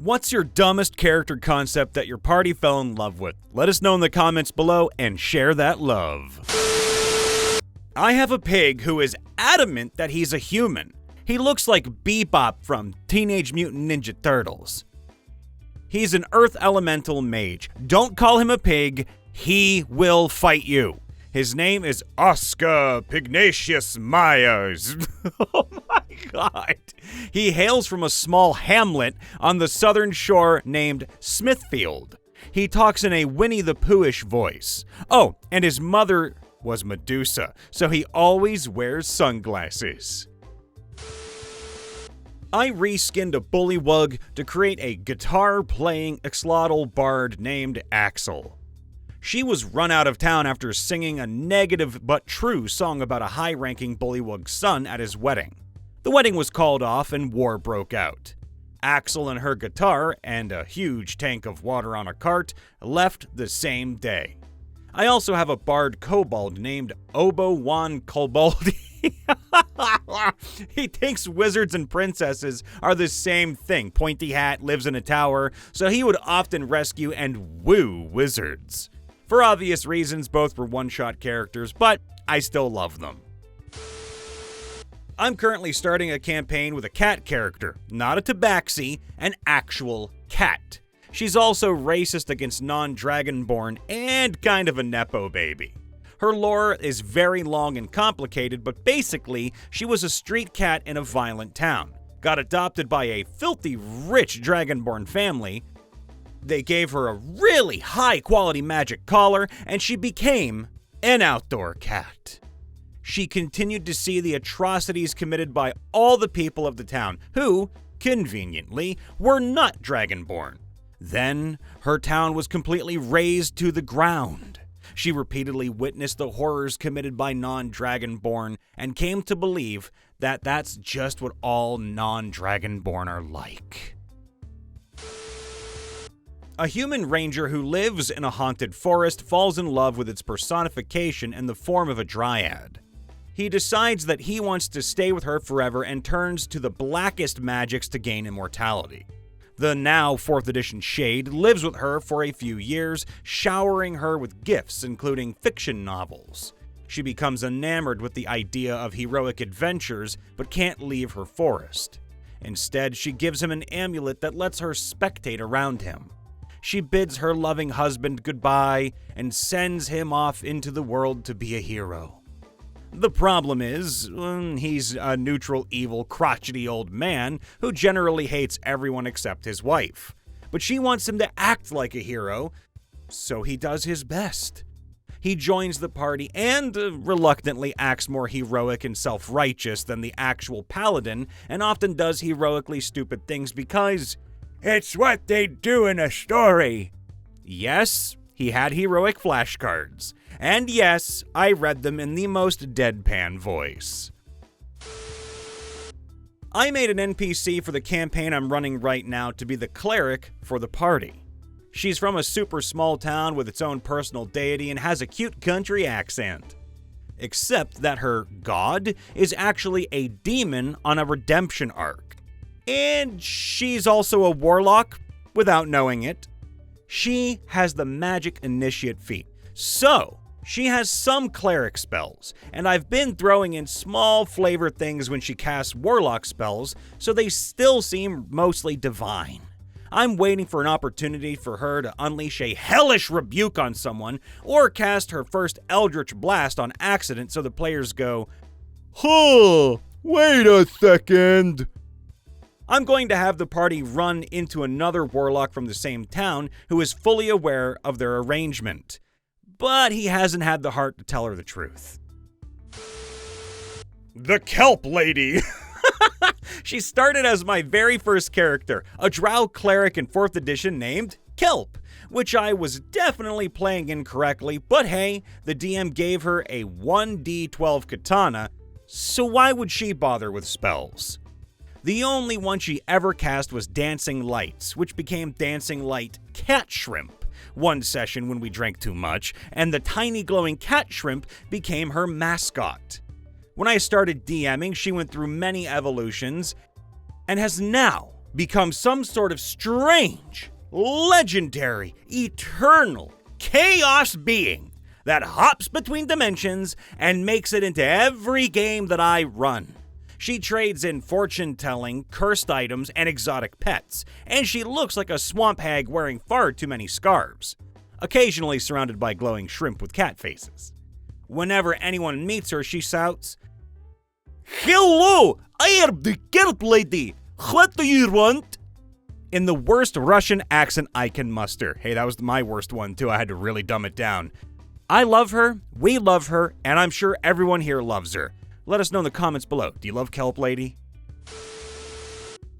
What's your dumbest character concept that your party fell in love with? Let us know in the comments below and share that love. I have a pig who is adamant that he's a human. He looks like Bebop from Teenage Mutant Ninja Turtles. He's an earth elemental mage. Don't call him a pig, he will fight you. His name is Oscar Pignatius Myers. Oh my god. He hails from a small hamlet on the southern shore named Smithfield. He talks in a Winnie the Pooh-ish voice. Oh, and his mother was Medusa, so he always wears sunglasses. I reskinned a bullywug to create a guitar-playing axolotl bard named Axel. She was run out of town after singing a negative but true song about a high-ranking bullywug's son at his wedding. The wedding was called off and war broke out. Axel and her guitar, and a huge tank of water on a cart, left the same day. I also have a bard kobold named Obo-Wan Koboldi. He thinks wizards and princesses are the same thing. Pointy hat, lives in a tower, so he would often rescue and woo wizards. For obvious reasons, both were one-shot characters, but I still love them. I'm currently starting a campaign with a cat character, not a tabaxi, an actual cat. She's also racist against non-Dragonborn and kind of a nepo baby. Her lore is very long and complicated, but basically, she was a street cat in a violent town. Got adopted by a filthy rich Dragonborn family. They gave her a really high-quality magic collar, and she became an outdoor cat. She continued to see the atrocities committed by all the people of the town, who, conveniently, were not Dragonborn. Then, her town was completely razed to the ground. She repeatedly witnessed the horrors committed by non-Dragonborn and came to believe that that's just what all non-Dragonborn are like. A human ranger who lives in a haunted forest falls in love with its personification in the form of a dryad. He decides that he wants to stay with her forever and turns to the blackest magics to gain immortality. The now 4th edition Shade lives with her for a few years, showering her with gifts, including fiction novels. She becomes enamored with the idea of heroic adventures, but can't leave her forest. Instead, she gives him an amulet that lets her spectate around him. She bids her loving husband goodbye and sends him off into the world to be a hero. The problem is, he's a neutral, evil, crotchety old man who generally hates everyone except his wife. But she wants him to act like a hero, so he does his best. He joins the party and reluctantly acts more heroic and self-righteous than the actual paladin, and often does heroically stupid things because it's what they do in a story. Yes, he had heroic flashcards. And yes, I read them in the most deadpan voice. I made an NPC for the campaign I'm running right now to be the cleric for the party. She's from a super small town with its own personal deity and has a cute country accent. Except that her god is actually a demon on a redemption arc. And she's also a warlock without knowing it. She has the magic initiate feat. So, she has some cleric spells, and I've been throwing in small flavor things when she casts warlock spells, so they still seem mostly divine. I'm waiting for an opportunity for her to unleash a hellish rebuke on someone, or cast her first eldritch blast on accident so the players go, "Huh, wait a second." I'm going to have the party run into another warlock from the same town who is fully aware of their arrangement. But he hasn't had the heart to tell her the truth. The Kelp Lady! She started as my very first character, a drow cleric in 4th edition named Kelp, which I was definitely playing incorrectly, but hey, the DM gave her a 1d12 katana, so why would she bother with spells? The only one she ever cast was Dancing Lights, which became Dancing Light Cat Shrimp one session when we drank too much, and the tiny glowing cat shrimp became her mascot. When I started DMing, she went through many evolutions and has now become some sort of strange, legendary, eternal, chaos being that hops between dimensions and makes it into every game that I run. She trades in fortune-telling, cursed items, and exotic pets, and she looks like a swamp hag wearing far too many scarves, occasionally surrounded by glowing shrimp with cat faces. Whenever anyone meets her, she shouts, "Hello, I am the kelp lady. What do you want?" in the worst Russian accent I can muster. Hey, that was my worst one too. I had to really dumb it down. I love her, we love her, and I'm sure everyone here loves her. Let us know in the comments below. Do you love Kelp Lady?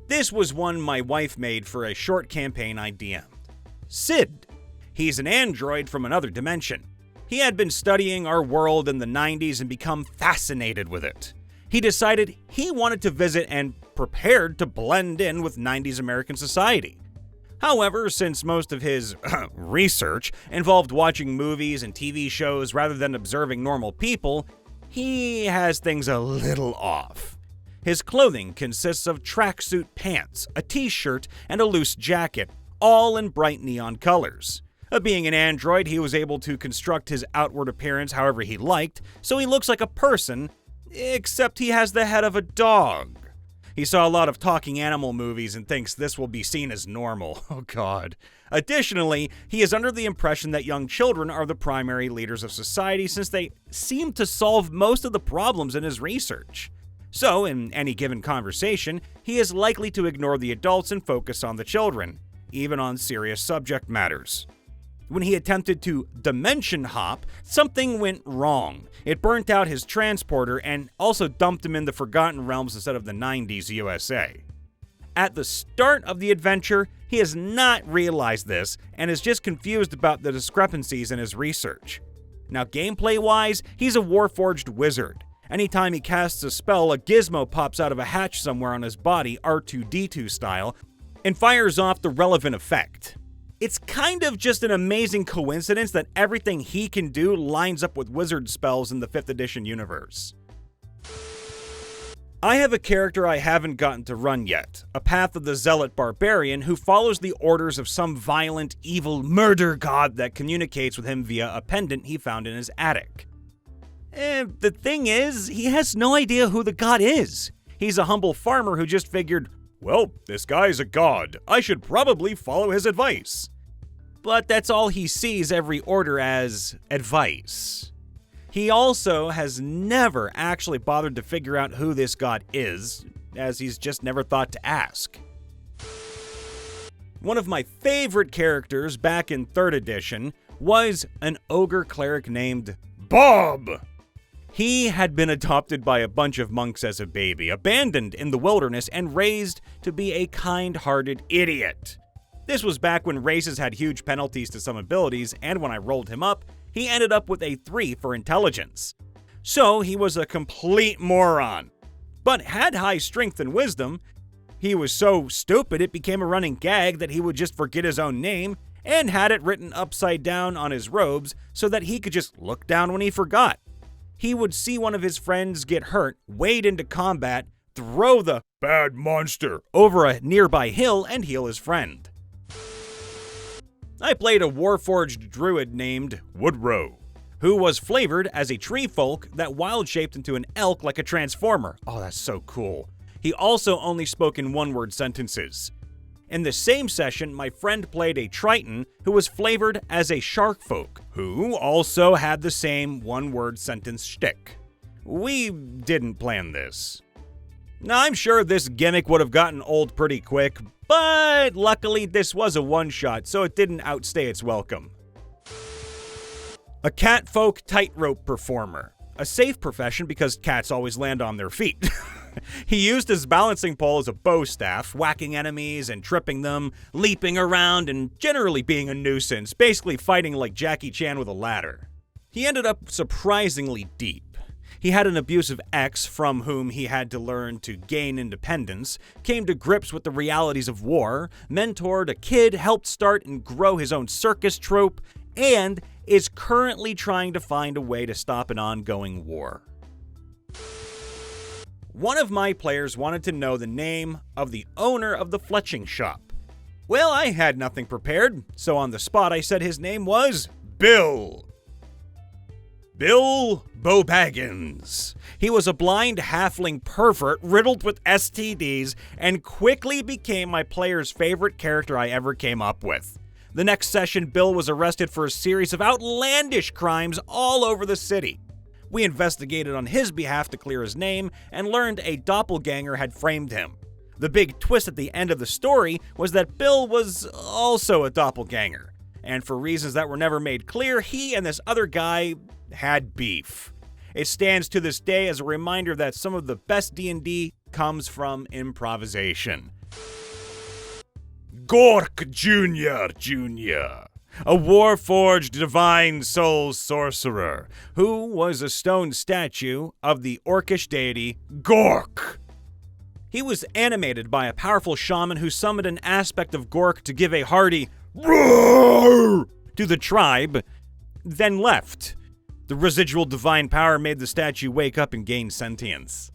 This was one my wife made for a short campaign I DM'd. Sid. He's an android from another dimension. He had been studying our world in the 90s and become fascinated with it. He decided he wanted to visit and prepared to blend in with 90s American society. However, since most of his research involved watching movies and TV shows rather than observing normal people, he has things a little off. His clothing consists of tracksuit pants, a t-shirt, and a loose jacket, all in bright neon colors. Being an android, he was able to construct his outward appearance however he liked, so he looks like a person, except he has the head of a dog. He saw a lot of talking animal movies and thinks this will be seen as normal. Oh god. Additionally, he is under the impression that young children are the primary leaders of society since they seem to solve most of the problems in his research. So, in any given conversation, he is likely to ignore the adults and focus on the children, even on serious subject matters. When he attempted to dimension hop, something went wrong. It burnt out his transporter and also dumped him in the Forgotten Realms instead of the 90s USA. At the start of the adventure, he has not realized this and is just confused about the discrepancies in his research. Now, gameplay-wise, he's a warforged wizard. Anytime he casts a spell, a gizmo pops out of a hatch somewhere on his body, R2-D2 style, and fires off the relevant effect. It's kind of just an amazing coincidence that everything he can do lines up with wizard spells in the 5th edition universe. I have a character I haven't gotten to run yet, a Path of the Zealot Barbarian who follows the orders of some violent, evil murder god that communicates with him via a pendant he found in his attic. The thing is, he has no idea who the god is. He's a humble farmer who just figured, well, this guy's a god. I should probably follow his advice. But that's all he sees every order as advice. He also has never actually bothered to figure out who this god is, as he's just never thought to ask. One of my favorite characters back in 3rd edition was an ogre cleric named Bob. He had been adopted by a bunch of monks as a baby, abandoned in the wilderness, and raised to be a kind-hearted idiot. This was back when races had huge penalties to some abilities, and when I rolled him up, he ended up with a 3 for intelligence. So he was a complete moron, but had high strength and wisdom. He was so stupid it became a running gag that he would just forget his own name and had it written upside down on his robes so that he could just look down when he forgot. He would see one of his friends get hurt, wade into combat, throw the bad monster over a nearby hill, and heal his friend. I played a warforged druid named Woodrow, who was flavored as a tree folk that wild-shaped into an elk like a transformer. Oh, that's so cool. He also only spoke in one-word sentences. In the same session, my friend played a Triton who was flavored as a shark folk, who also had the same one-word sentence shtick. We didn't plan this. Now, I'm sure this gimmick would have gotten old pretty quick, but luckily this was a one-shot, so it didn't outstay its welcome. A catfolk tightrope performer. A safe profession because cats always land on their feet. He used his balancing pole as a bow staff, whacking enemies and tripping them, leaping around and generally being a nuisance, basically fighting like Jackie Chan with a ladder. He ended up surprisingly deep. He had an abusive ex from whom he had to learn to gain independence, came to grips with the realities of war, mentored a kid, helped start and grow his own circus troupe, and is currently trying to find a way to stop an ongoing war. One of my players wanted to know the name of the owner of the fletching shop. Well, I had nothing prepared, so on the spot I said his name was Bill. Bill Bobaggins. He was a blind halfling pervert riddled with STDs and quickly became my player's favorite character I ever came up with. The next session, Bill was arrested for a series of outlandish crimes all over the city. We investigated on his behalf to clear his name and learned a doppelganger had framed him. The big twist at the end of the story was that Bill was also a doppelganger, and for reasons that were never made clear, he and this other guy had beef. It stands to this day as a reminder that some of the best D&D comes from improvisation. Gork Jr., a warforged divine soul sorcerer, who was a stone statue of the orcish deity Gork. He was animated by a powerful shaman who summoned an aspect of Gork to give a hearty roar to the tribe, then left. The residual divine power made the statue wake up and gain sentience.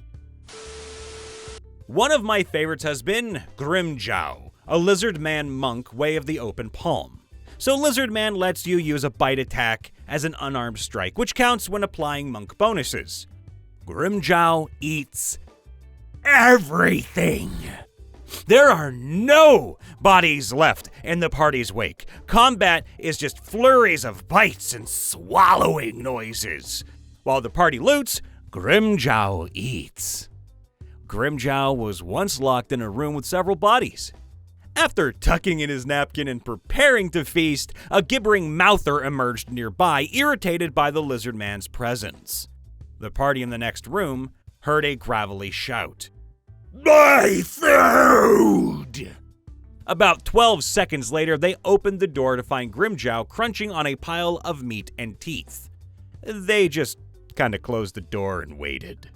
One of my favorites has been Grimjow, a lizardman monk way of the open palm. So lizardman lets you use a bite attack as an unarmed strike, which counts when applying monk bonuses. Grimjow eats everything. There are no bodies left in the party's wake. Combat is just flurries of bites and swallowing noises. While the party loots, Grimjow eats. Grimjow was once locked in a room with several bodies. After tucking in his napkin and preparing to feast, a gibbering mouther emerged nearby, irritated by the lizardman's presence. The party in the next room heard a gravelly shout. My food! About 12 seconds later, they opened the door to find Grimjow crunching on a pile of meat and teeth. They just kinda closed the door and waited.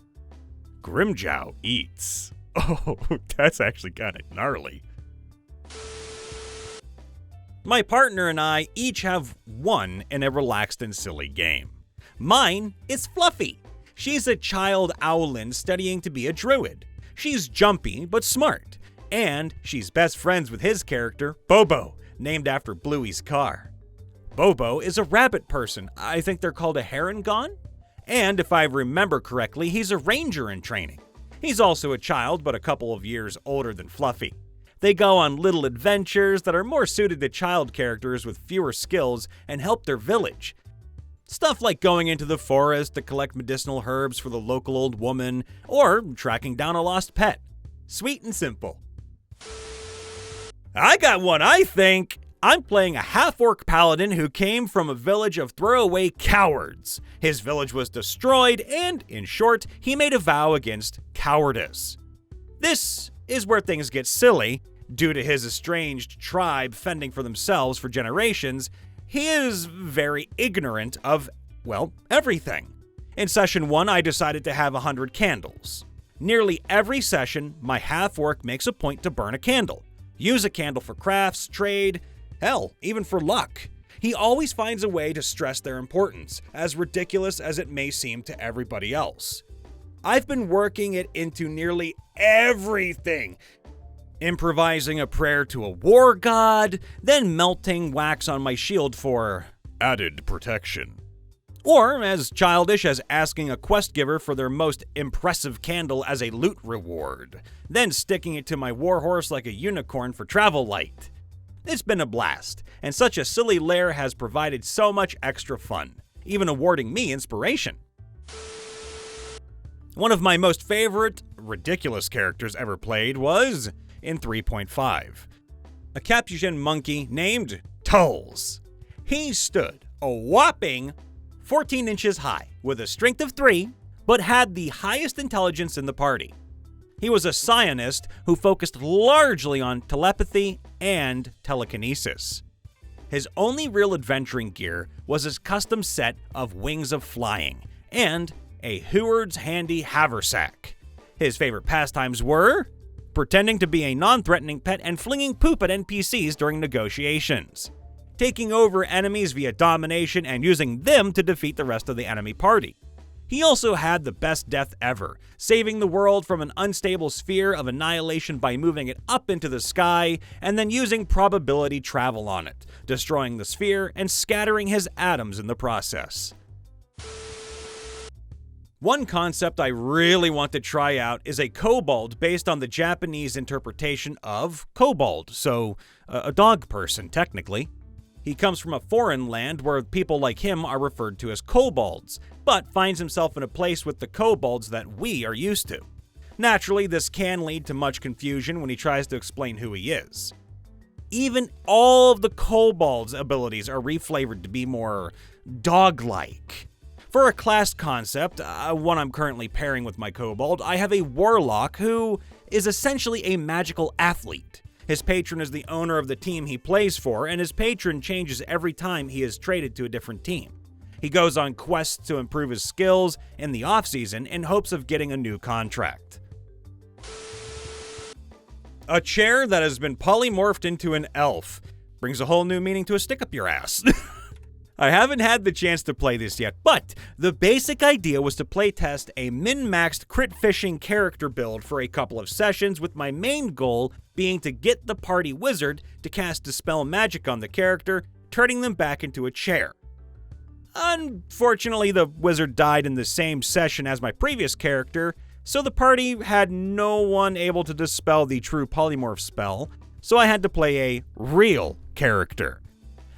Grimjow eats. Oh, that's actually kinda gnarly. My partner and I each have won in a relaxed and silly game. Mine is Fluffy. She's a child owlin studying to be a druid. She's jumpy but smart, and she's best friends with his character, Bobo, named after Bluey's car. Bobo is a rabbit person. I think they're called a heron-gon? And if I remember correctly, he's a ranger in training. He's also a child, but a couple of years older than Fluffy. They go on little adventures that are more suited to child characters with fewer skills and help their village. Stuff like going into the forest to collect medicinal herbs for the local old woman, or tracking down a lost pet. Sweet and simple. I got one, I think. I'm playing a half-orc paladin who came from a village of throwaway cowards. His village was destroyed, and, in short, he made a vow against cowardice. This is where things get silly. Due to his estranged tribe fending for themselves for generations, he is very ignorant of, well, everything. In session 1, I decided to have 100 candles. Nearly every session, my half-orc makes a point to burn a candle. Use a candle for crafts, trade, hell, even for luck. He always finds a way to stress their importance, as ridiculous as it may seem to everybody else. I've been working it into nearly everything. Improvising a prayer to a war god, then melting wax on my shield for added protection. Or as childish as asking a quest giver for their most impressive candle as a loot reward, then sticking it to my warhorse like a unicorn for travel light. It's been a blast, and such a silly lair has provided so much extra fun, even awarding me inspiration. One of my most favorite, ridiculous characters ever played was in 3.5. A Capuchin monkey named Tulls. He stood a whopping 14 inches high with a strength of 3, but had the highest intelligence in the party. He was a psionist who focused largely on telepathy and telekinesis. His only real adventuring gear was his custom set of wings of flying and a Heward's handy haversack. His favorite pastimes were pretending to be a non-threatening pet and flinging poop at NPCs during negotiations, taking over enemies via domination and using them to defeat the rest of the enemy party. He also had the best death ever, saving the world from an unstable sphere of annihilation by moving it up into the sky and then using probability travel on it, destroying the sphere and scattering his atoms in the process. One concept I really want to try out is a kobold based on the Japanese interpretation of kobold, so a dog person technically. He comes from a foreign land where people like him are referred to as kobolds, but finds himself in a place with the kobolds that we are used to. Naturally, this can lead to much confusion when he tries to explain who he is. Even all of the kobold's abilities are reflavored to be more dog-like. For a class concept, one I'm currently pairing with my kobold, I have a warlock who is essentially a magical athlete. His patron is the owner of the team he plays for, and his patron changes every time he is traded to a different team. He goes on quests to improve his skills in the off-season in hopes of getting a new contract. A chair that has been polymorphed into an elf brings a whole new meaning to a stick up your ass. I haven't had the chance to play this yet, but the basic idea was to playtest a min-maxed crit fishing character build for a couple of sessions, with my main goal being to get the party wizard to cast Dispel Magic on the character, turning them back into a chair. Unfortunately, the wizard died in the same session as my previous character, so the party had no one able to dispel the true polymorph spell, so I had to play a real character.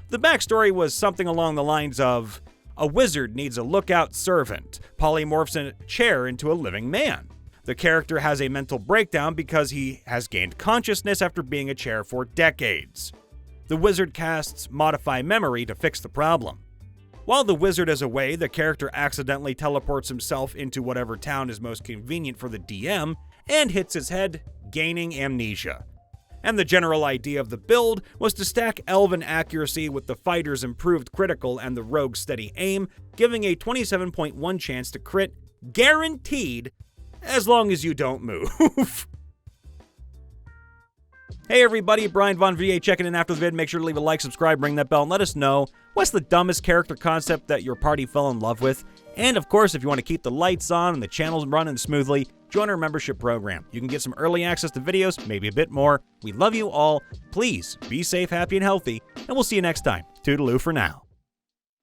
The backstory was something along the lines of, a wizard needs a lookout servant, polymorphs a chair into a living man. The character has a mental breakdown because he has gained consciousness after being a chair for decades. The wizard casts Modify Memory to fix the problem. While the wizard is away, the character accidentally teleports himself into whatever town is most convenient for the DM and hits his head, gaining amnesia. And the general idea of the build was to stack Elven accuracy with the fighter's improved critical and the rogue's steady aim, giving a 27.1 chance to crit, guaranteed, as long as you don't move. Hey everybody, Brian Von VA checking in after the vid. Make sure to leave a like, subscribe, ring that bell, and let us know what's the dumbest character concept that your party fell in love with. And of course, if you want to keep the lights on and the channels running smoothly, join our membership program. You can get some early access to videos, maybe a bit more. We love you all. Please be safe, happy, and healthy, and we'll see you next time. Toodaloo for now.